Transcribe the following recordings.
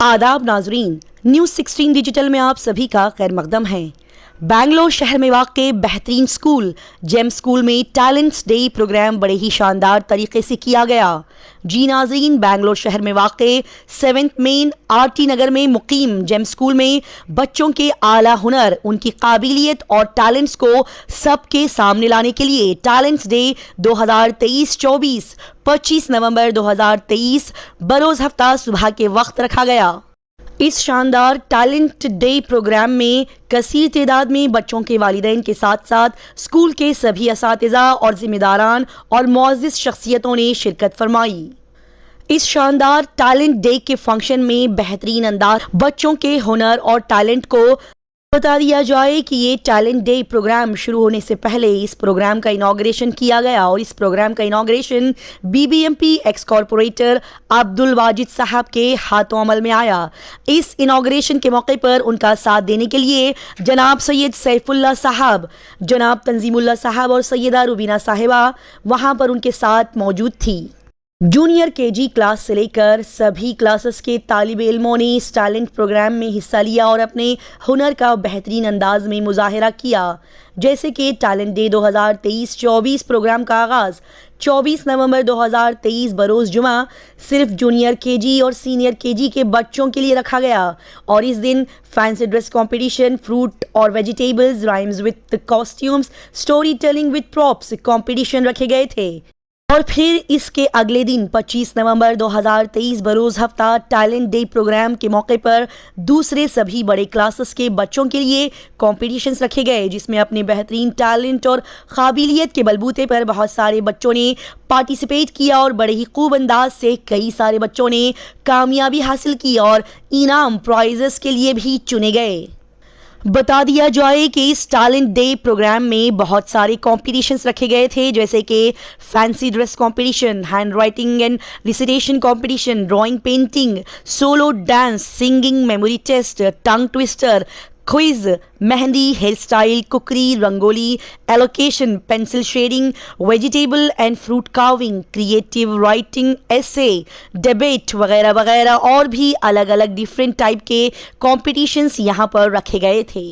आदाब नाजरीन, news 16 digital में आप सभी का खैर मकदम है। बेंगलोर शहर में वाक़ बेहतरीन स्कूल जेम स्कूल में टैलेंट्स डे प्रोग्राम बड़े ही शानदार तरीके से किया गया। जी नाजरीन, बेंगलोर शहर में वाक़ 7th मेन आरटी नगर में मुकीम जेम स्कूल में बच्चों के आला हुनर, उनकी काबिलियत और टैलेंट्स को सबके सामने लाने के लिए टैलेंट्स डे 2023-24 25 नवंबर 2023 बरोज़ हफ्ता सुबह के वक्त रखा गया। इस शानदार टैलेंट डे प्रोग्राम में कसीर तादाद में बच्चों के वालिदैन के साथ साथ स्कूल के सभी असातिज़ा और जिम्मेदारान और मुअज़्ज़िज़ शख्सियतों ने शिरकत फरमाई। इस शानदार टैलेंट डे के फंक्शन में बेहतरीन अंदाज बच्चों के हुनर और टैलेंट को बता दिया जाए कि ये टैलेंट डे प्रोग्राम शुरू होने से पहले इस प्रोग्राम का इनॉग्रेशन किया गया और इस प्रोग्राम का inauguration BBMP x corporator Abdul Wajid साहब के हाथों अमल में आया। इस इनॉग्रेशन के मौके पर उनका साथ देने के लिए जनाब सैयद सैफुल्लाह साहब, जनाब तंजीमुल्लाह साहब और सैयदा रुबीना साहिबा वहां पर उनके साथ मौजूद थी। जूनियर केजी क्लास से लेकर सभी क्लासेस के तालिब इल्मों ने इस टैलेंट प्रोग्राम में हिस्सा लिया और अपने हुनर का बेहतरीन अंदाज में मुजाहिरा किया। जैसे कि टैलेंट डे 2023-24 प्रोग्राम का आगाज़ 24 नवंबर 2023 बरोज़ जुमा सिर्फ जूनियर केजी और सीनियर केजी के बच्चों के लिए रखा गया और इस दिन फैंसी ड्रेस कंपटीशन, फ्रूट और vegetables, rhymes with costumes, story telling with props competition रखे गए थे। और फिर इसके अगले दिन 25 नवंबर 2023 बरोज़ हफ्ता टैलेंट डे प्रोग्राम के मौके पर दूसरे सभी बड़े क्लासेस के बच्चों के लिए कॉम्पिटिशन्स रखे गए, जिसमें अपने बेहतरीन टैलेंट और काबिलियत के बलबूते पर बहुत सारे बच्चों ने पार्टिसिपेट किया और बड़े ही खूब अंदाज से कई सारे बच्चों ने कामयाबी हासिल की और इनाम प्राइजेस के लिए भी चुने गए। बता दिया जाए कि इस टैलेंट डे प्रोग्राम में बहुत सारे कॉम्पिटिशन्स रखे गए थे, जैसे कि fancy dress competition, handwriting and recitation competition, drawing, painting, solo dance, singing, memory test, tongue twister, quiz, mehndi, hairstyle, cookery, rangoli, elocution, pencil shading, vegetable and fruit carving, creative writing, essay, debate वगैरह वगैरह और भी अलग अलग different type के competitions यहाँ पर रखे गए थे।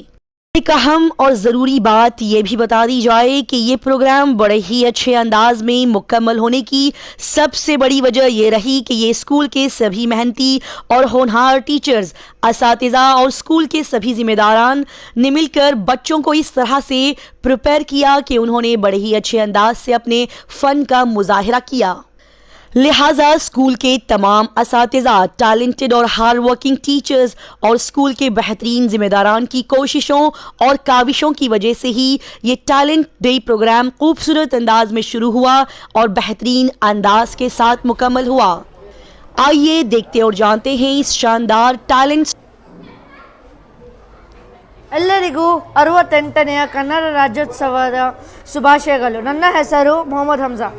एक अहम और ज़रूरी बात ये भी बता दी जाए कि ये प्रोग्राम बड़े ही अच्छे अंदाज में मुकम्मल होने की सबसे बड़ी वजह ये रही कि ये स्कूल के सभी मेहनती और होनहार टीचर्स, असातिज़ा और स्कूल के सभी जिम्मेदारान ने मिलकर बच्चों को इस तरह से प्रिपेयर किया कि उन्होंने बड़े ही अच्छे अंदाज से अपने फ़न का मुजाहिरा किया। लिहाजा स्कूल के तमाम असातिज़ा, टैलेंटेड और हार्ड वर्किंग टीचर्स और स्कूल के बेहतरीन जिम्मेदारान की कोशिशों और काविशों की वजह से ही ये टैलेंट डे प्रोग्राम खूबसूरत अंदाज में शुरू हुआ और बेहतरीन अंदाज के साथ मुकम्मल हुआ। आइए देखते और जानते हैं इस शानदार टैलेंट। ಎಲ್ಲರಿಗೂ 68ನೆಯ ಕನ್ನಡ ರಾಜ್ಯೋತ್ಸವದ ಶುಭಾಶಯಗಳು। ನನ್ನ ಹೆಸರು ಮೊಹಮ್ಮದ್ ಹಮ್ಜಾ.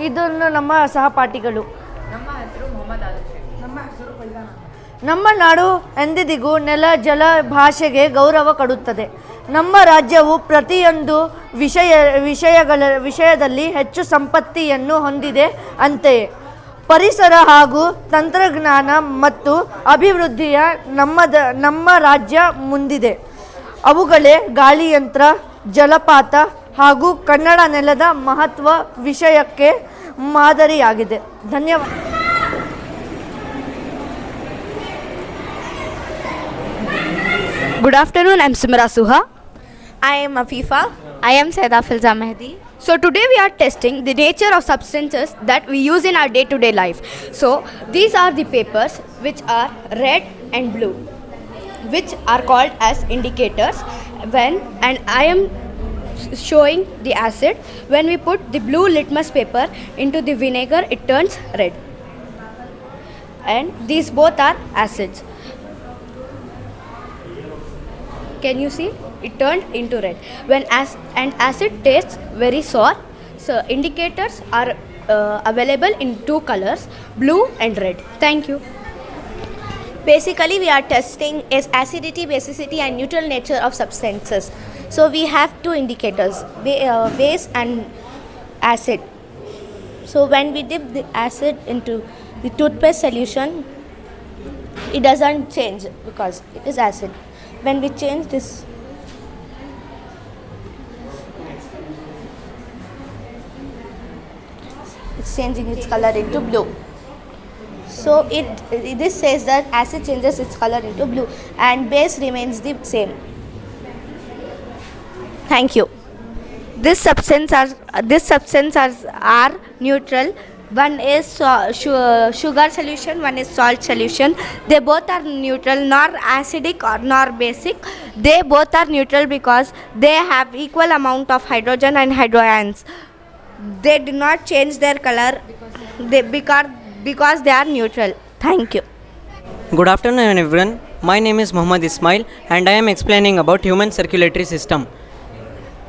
ಇದನ್ನು ನಮ್ಮ ಸಹಪಾಠಿಗಳು. ನಮ್ಮ ಹೆಸರು ಮೊಹಮ್ಮದ್ ಆದಿಶ್. ನಮ್ಮ ಹೆಸರು ಫೈಜಾನ್. ನಮ್ಮ ನಾಡು ಎಂದಿಗೂ ನೆಲ, ಜಲ, ಭಾಷೆಗೆ ಗೌರವ ಕೊಡುತ್ತದೆ. ನಮ್ಮ ರಾಜ್ಯವು ಪ್ರತಿಯೊಂದು ವಿಷಯದಲ್ಲಿ ಹೆಚ್ಚು ಸಂಪತ್ತಿಯನ್ನು ಹೊಂದಿದೆ. ಅಂತೆಯೇ ಪರಿಸರ ಹಾಗೂ ತಂತ್ರಜ್ಞಾನ ಮತ್ತು ಅಭಿವೃದ್ಧಿಯ ನಮ್ಮ ರಾಜ್ಯ ಮುಂದಿದೆ. ಅವುಗಳೇ ಗಾಳಿಯಂತ್ರ, ಜಲಪಾತ ಹಾಗೂ ಕನ್ನಡ ನೆಲದ ಮಹತ್ವ ವಿಷಯಕ್ಕೆ ಮಾದರಿಯಾಗಿದೆ. ಧನ್ಯವಾದ. Good afternoon, I'm Simra Suha. I am Afifa. I am Saida Filza Mehdi. So today we are testing the nature of substances that we use in our day-to-day life. So these are the papers which are red and blue, which are called as indicators. And I am showing the acid. When we put the blue litmus paper into the vinegar, it turns red. And these both are acids. Can you see? It turned into red. When acid tastes very sour, so indicators are available in two colors, blue and red. Thank you. Basically, we are testing is acidity, basicity and neutral nature of substances. So we have two indicators, base and acid. So when we dip the acid into the toothpaste solution, it doesn't change because it is acid. When we change this, it's changing its color into blue. So this says that acid changes its color into blue and base remains the same. Thank you. This substances are neutral. One is sugar solution, one is salt solution. They both are neutral, nor acidic or nor basic. They both are neutral because they have equal amount of hydrogen and hydroions. They do not change their color because they are neutral. Thank you. Good afternoon everyone. My name is Muhammad Ismail and I am explaining about human circulatory system.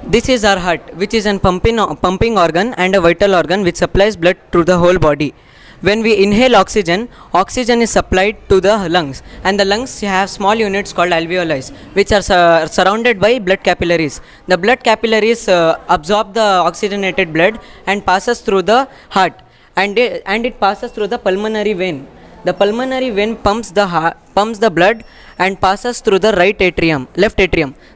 This is our heart, which is a pumping organ and a vital organ which supplies blood to the whole body. When we inhale oxygen, oxygen is supplied to the lungs, and the lungs have small units called alveoli, which are surrounded by blood capillaries. The blood capillaries absorb the oxygenated blood and passes through the heart, and it passes through the pulmonary vein. The pulmonary vein pumps the blood and passes through the left atrium.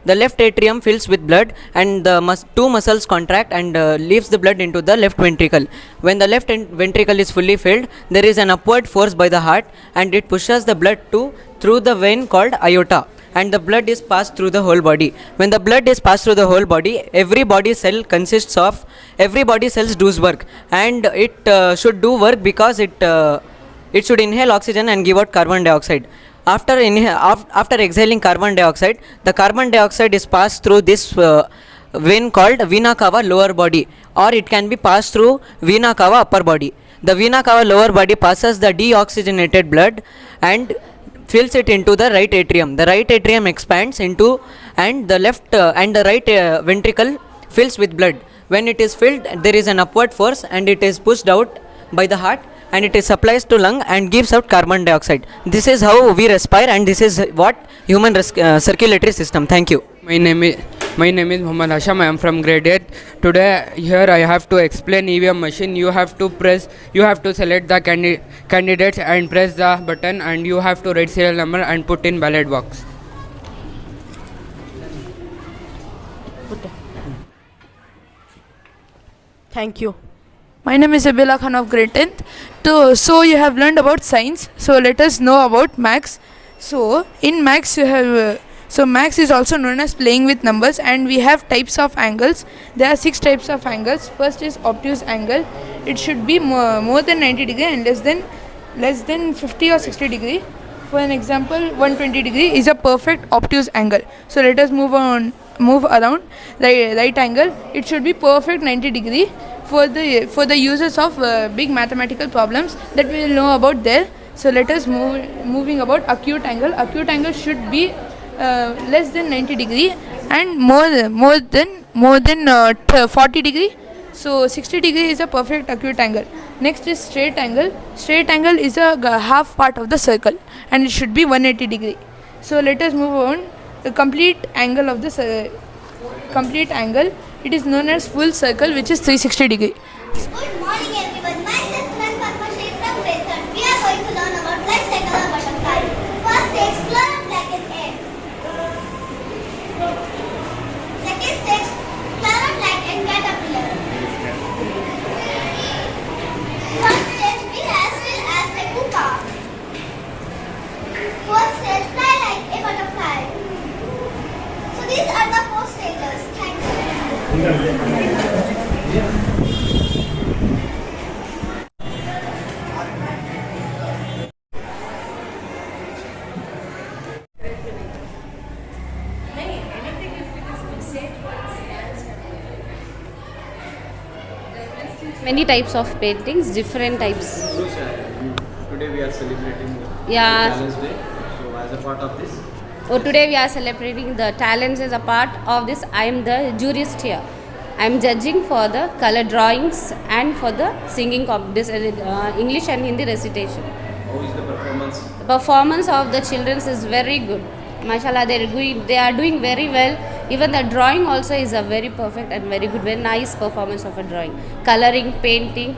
The left atrium fills with blood and the two muscles contract and leaves the blood into the left ventricle. When the left ventricle is fully filled, there is an upward force by the heart and it pushes the blood through the vein called aorta, and the blood is passed through the whole body. When the blood is passed through the whole body, every body cell does work, and it should do work because it should inhale oxygen and give out carbon dioxide. After exhaling carbon dioxide, the carbon dioxide is passed through this vein called vena cava lower body, or it can be passed through vena cava upper body. The vena cava lower body passes the deoxygenated blood and fills it into the right atrium. The right atrium expands into, and the left and the right ventricle fills with blood. When it is filled, there is an upward force and it is pushed out by the heart, and it is supplies to lung and gives out carbon dioxide. This is how we respire, and this is what human circulatory system. Thank you. My name is Muhammad Hasham. I am from grade 8. Today here I have to explain EVM machine. You have to select the candidates and press the button, and you have to write serial number and put in ballot box. Thank you. My name is Abila Khan of grade 10th. So you have learned about science. So let us know about maths. So in maths you have maths is also known as playing with numbers, and we have types of angles. There are 6 types of angles. First is obtuse angle. It should be more than 90 degree and less than 50 or 60 degree. For an example, 120 degree is a perfect obtuse angle. So let us move around. Right angle, it should be perfect 90 degree for the users of big mathematical problems that we will know about there. So let us moving about acute angle. Acute angle should be less than 90 degree and more than 40 degree. So 60 degree is a perfect acute angle. Next is straight angle. Straight angle is a half part of the circle and it should be 180 degree. So let us move on. The complete angle of the complete angle, it is known as full circle, which is 360 degree. Good morning everyone. Myself Turan Padmashree from grade 3rd. We are going to learn about life cycle of butterfly. First stage, chloroblacken egg. Second stage, chloroblacken caterpillar. Third stage, be as still as a pupa. Fourth stage, fly like a butterfly. So these are the 4 stages. Thank you. Many types of paintings, different types. Today we are celebrating Talents Day. So as a part of this, Today we are celebrating the talents as a part of this. I am the jurist here. I am judging for the color drawings and for the singing English and Hindi recitation. how is the performance? The performance of the children is very good. Mashallah, they are doing very well. Even the drawing also is a very perfect and very good, very nice performance of a drawing. Coloring, painting,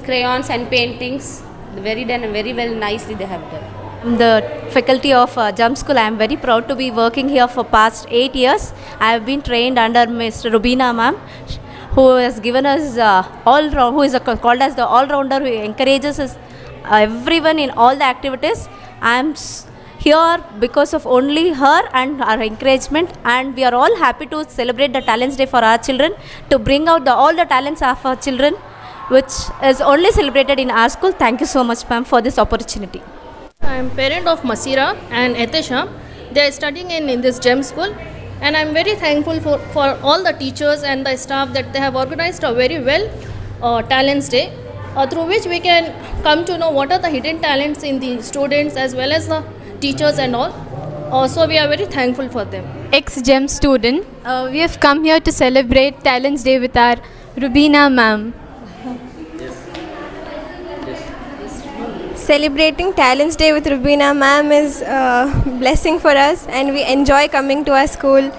crayons and paintings, very done and very well nicely they have done. I'm the faculty of Jump School. I am very proud to be working here for past 8 years. I have been trained under Ms. Rubina ma'am, who has given us who is called as the all-rounder, who encourages us, everyone in all the activities. I am here because of only her and our encouragement, and we are all happy to celebrate the Talents Day for our children, to bring out all the talents of our children, which is only celebrated in our school. Thank you so much, ma'am, for this opportunity. I am parent of Masira and Etesha. They are studying in this GEM school, and I am very thankful for all the teachers and the staff that they have organized a very well Talents Day, through which we can come to know what are the hidden talents in the students as well as the teachers and all. So we are very thankful for them. Ex-GEM student, we have come here to celebrate Talents Day with our Rubina ma'am. Celebrating Talents Day with Rubina ma'am is a blessing for us, and we enjoy coming to our school.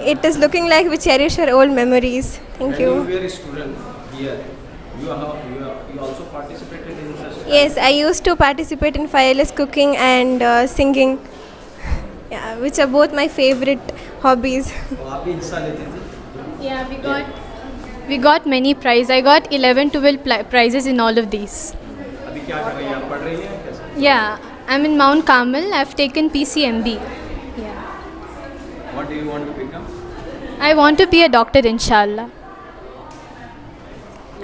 It is looking like we cherish our old memories. Thank you. You were a student here. You also participated in such. Yes, I used to participate in fireless cooking and singing, which are both my favorite hobbies. आप भी हिस्सा लेती थी? Yeah, we got many prizes. I got 11 to 12 prizes in all of these. अभी क्या कर रही हैं? आप पढ़ रही हैं कैसे? Yeah, I'm in Mount Carmel. I've taken PCMB. Yeah. What do you want to become? I want to be a doctor, inshallah.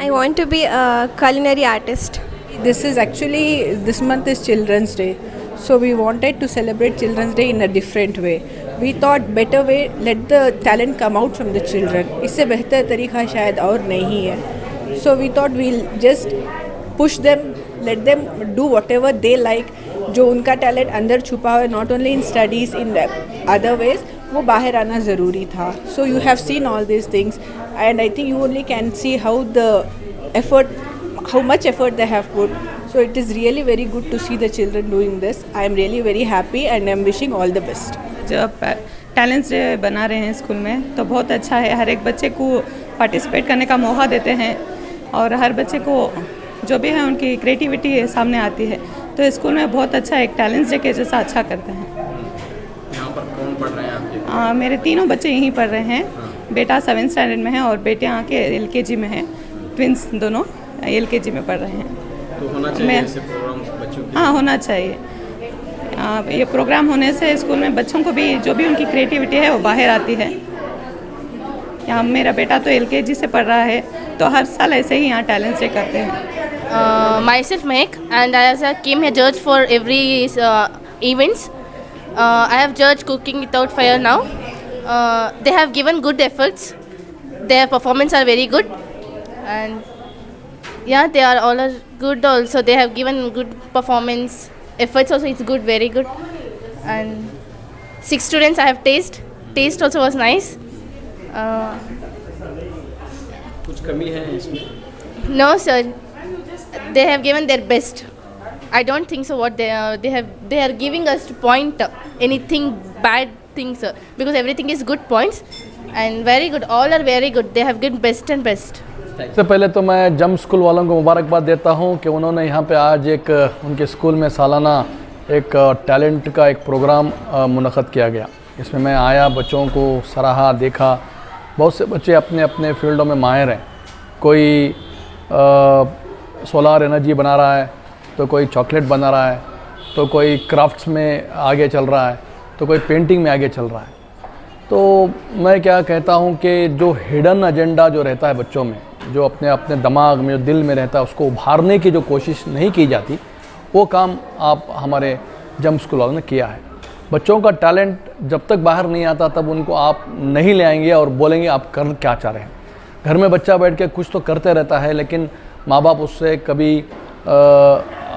I want to be a culinary artist. This month is Children's Day. So we wanted to celebrate Children's Day in a different way. We thought better way, let the talent come out from the children. इससे बेहतर तरीका शायद और नहीं है. So we thought we'll just push them, let them do whatever they like. जो उनका talent अंदर छुपा है, not only in studies, in other ways, वो बाहर आना ज़रूरी था. So you have seen all these things, and I think you only can see how much effort they have put. So it is really very good to see the children doing this. I am really very happy and I am wishing all the best. जब talents day बना रहे हैं school में तो बहुत अच्छा है. हर एक बच्चे को पार्टिसिपेट करने का मौका देते हैं और हर बच्चे को जो भी है उनकी क्रिएटिविटी सामने आती है. तो स्कूल में बहुत अच्छा एक टैलेंट्स डे के जैसा अच्छा करते हैं. यहाँ पर कौन पढ़ रहे हैं आपके? मेरे तीनों बच्चे यहीं पढ़ रहे हैं. बेटा 7th स्टैंडर्ड में है और बेटे यहाँ के LKG में है. ट्विंस दोनों LKG में पढ़ रहे हैं. तो होना चाहिए ऐसे प्रोग्राम बच्चों के? हाँ, होना चाहिए. ये प्रोग्राम होने से स्कूल में बच्चों को भी जो भी उनकी क्रिएटिविटी है वो बाहर आती है. यहाँ मेरा बेटा तो LKG से पढ़ रहा है तो हर साल ऐसे ही यहाँ टैलेंट डे करते हैं. Myself Meg, and I came here judge for every events. I have judged cooking without fire now. They have given good efforts. Their performance are very good, and yeah, they are all good also. They have given good performance. Efforts also is good, very good. And 6 students I have taste also was nice. कुछ कमी है इसमें? No sir, they have given their best. I don't think so. What they are giving us to point anything bad things, sir, because everything is good points and very good. All are very good. They have given best and best. सबसे पहले तो मैं जम school वालों को मुबारकबाद देता हूं कि उन्होंने यहाँ पे आज एक उनके स्कूल में सालाना एक टैलेंट का एक प्रोग्राम मुनक़द किया गया. इसमें मैं आया, बच्चों को सराहा, देखा. बहुत से बच्चे अपने अपने फील्डों में माहिर हैं. कोई सोलार एनर्जी बना रहा है, तो कोई चॉकलेट बना रहा है, तो कोई क्राफ्ट्स में आगे चल रहा है, तो कोई पेंटिंग में आगे चल रहा है. तो मैं क्या कहता हूँ कि जो हिडन एजेंडा जो रहता है बच्चों में, जो अपने अपने दिमाग में, जो दिल में रहता है, उसको उभारने की जो कोशिश नहीं की जाती, वो काम आप हमारे जम स्कूल वालों ने किया है. बच्चों का टैलेंट जब तक बाहर नहीं आता तब उनको आप नहीं ले आएंगे और बोलेंगे आप कर क्या चाह रहे हैं. घर में बच्चा बैठ के कुछ तो करते रहता है, लेकिन माँ बाप उससे कभी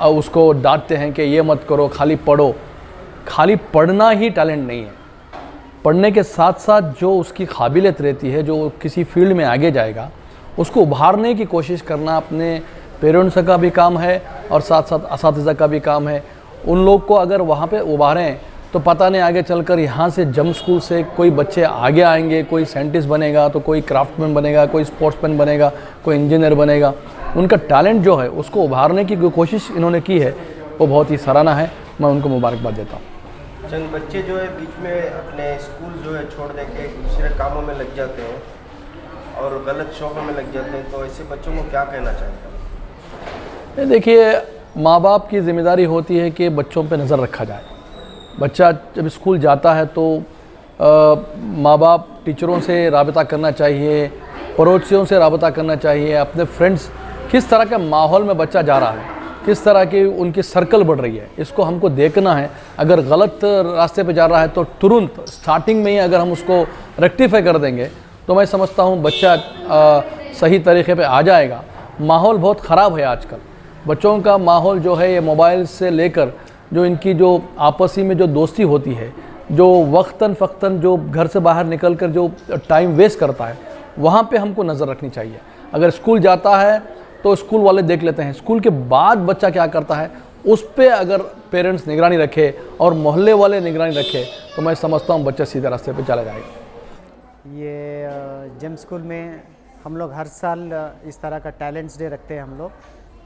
उसको डांटते हैं कि ये मत करो, खाली पढ़ो. खाली पढ़ना ही टैलेंट नहीं है. पढ़ने के साथ साथ जो उसकी काबिलियत रहती है, जो किसी फील्ड में आगे जाएगा, उसको उभारने की कोशिश करना अपने पेरेंट्स का भी काम है और साथ साथ असातिज़ा का भी काम है. उन लोग को अगर वहाँ पे उभारें तो पता नहीं आगे चलकर यहाँ से जम स्कूल से कोई बच्चे आगे आएंगे, कोई साइंटिस्ट बनेगा, तो कोई क्राफ्टमैन बनेगा, कोई स्पोर्ट्समैन बनेगा, कोई इंजीनियर बनेगा. उनका टैलेंट जो है उसको उभारने की कोशिश इन्होंने की है, वो बहुत ही सराहना है. मैं उनको मुबारकबाद देता हूँ। चंद बच्चे जो है बीच में अपने स्कूल जो है छोड़ दे के दूसरे कामों में लग जाते हैं और गलत शौकों में लग जाते हैं, तो ऐसे बच्चों को क्या कहना चाहिए? देखिए, माँ बाप की ज़िम्मेदारी होती है कि बच्चों पे नज़र रखा जाए। बच्चा जब स्कूल जाता है तो माँ बाप टीचरों से रबता करना चाहिए, पड़ोसियों से रबता करना चाहिए, अपने फ्रेंड्स किस तरह के माहौल में बच्चा जा रहा है, किस तरह की उनकी सर्कल बढ़ रही है, इसको हमको देखना है। अगर गलत रास्ते पे जा रहा है तो तुरंत स्टार्टिंग में ही अगर हम उसको रेक्टिफाई कर देंगे तो मैं समझता हूँ बच्चा सही तरीके पे आ जाएगा। माहौल बहुत ख़राब है आजकल, बच्चों का माहौल जो है ये मोबाइल से लेकर जो इनकी जो आपसी में जो दोस्ती होती है, जो वक्तन फ़क्तन जो घर से बाहर निकल कर जो टाइम वेस्ट करता है, वहाँ पे हमको नज़र रखनी चाहिए। अगर स्कूल जाता है तो स्कूल वाले देख लेते हैं, स्कूल के बाद बच्चा क्या करता है उस पर अगर पेरेंट्स निगरानी रखे और मोहल्ले वाले निगरानी रखे तो मैं समझता हूँ बच्चा सीधे रास्ते पे चला जाएगा। ये जेम स्कूल में हम लोग हर साल इस तरह का टैलेंट्स डे रखते हैं हम लोग,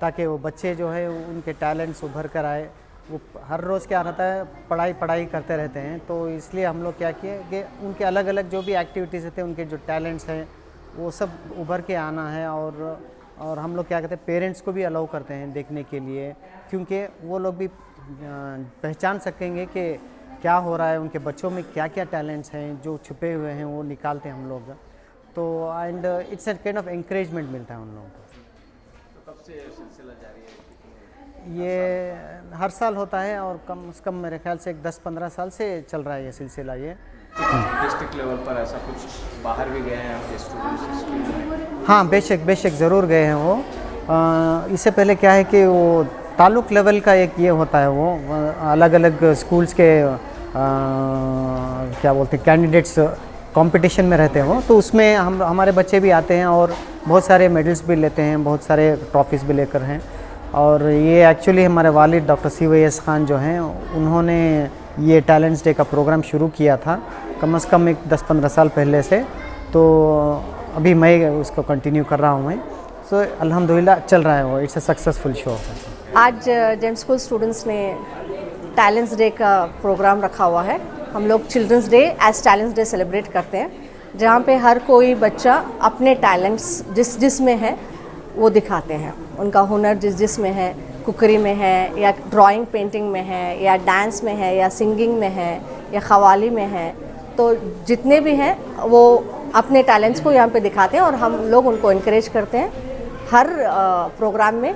ताकि वो बच्चे जो है उनके टैलेंट्स उभर कर आए। वो हर रोज़ क्या रहता है, पढ़ाई करते रहते हैं, तो इसलिए हम लोग क्या किए कि उनके अलग अलग जो भी एक्टिविटीज़ होते हैं, उनके जो टैलेंट्स हैं वो सब उभर के आना है। और हम लोग क्या कहते हैं, पेरेंट्स को भी अलाउ करते हैं देखने के लिए, क्योंकि वो लोग भी पहचान सकेंगे कि क्या हो रहा है, उनके बच्चों में क्या क्या टैलेंट्स हैं जो छुपे हुए हैं, वो निकालते हैं हम लोग। तो and it's a kind of encouragement मिलता है उन लोगों को। तो कब से सिलसिला जारी है? ये हर साल होता है और कम से कम मेरे ख्याल से 10-15 साल से चल रहा है ये सिलसिला। ये डिस्ट्रिक्ट लेवल पर ऐसा कुछ बाहर भी गए हैं आपके स्टूडेंट्स? हाँ, बेशक ज़रूर गए हैं वो। इससे पहले क्या है कि वो ताल्लुक लेवल का एक ये होता है, वो अलग अलग स्कूल्स के क्या बोलते हैं कैंडिडेट्स कंपटीशन में रहते हैं वो, तो उसमें हमारे बच्चे भी आते हैं और बहुत सारे मेडल्स भी लेते हैं, बहुत सारे ट्रॉफीज़ भी लेकर हैं। और ये एक्चुअली हमारे वालिद डॉक्टर CYS खान जो हैं, उन्होंने ये टैलेंट्स डे का प्रोग्राम शुरू किया था कम से कम 10-15 साल पहले से, तो अभी मैं उसको कंटिन्यू कर रहा हूँ मैं। सो अल्हम्दुलिल्लाह चल रहा है वो, इट्स अ सक्सेसफुल शो। आज जेम स्कूल स्टूडेंट्स ने टैलेंट्स डे का प्रोग्राम रखा हुआ है। हम लोग children's day as talents day celebrate करते हैं, जहाँ पे हर कोई बच्चा अपने टैलेंट्स जिस में है वो दिखाते हैं। उनका हुनर जिस में है, कुकरी में है या ड्राइंग पेंटिंग में है या डांस में है या सिंगिंग में है या ख़वाली में है, तो जितने भी हैं वो अपने टैलेंट्स को यहाँ पे दिखाते हैं और हम लोग उनको इनकरेज करते हैं हर प्रोग्राम में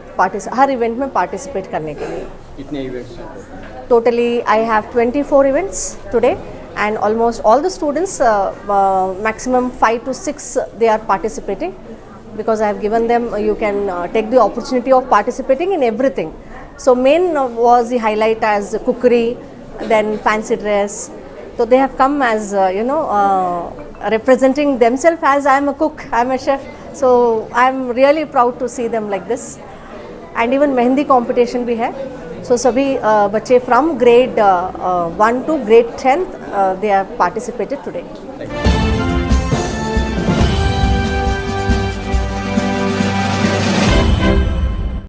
हर इवेंट में पार्टिसिपेट करने के लिए। कितने इवेंट्स हैं? Totally, I have 24 events today, and almost all the students, maximum 5 to 6, they are participating, because I have given them, you can take the opportunity of participating in everything. So main was the highlight as cookery, then fancy dress. So they have come as, representing themselves as I am a cook, I am a chef. So I am really proud to see them like this. And even mehndi competition भी है। So सभी बच्चे from grade 1 to grade 10 they have participated today.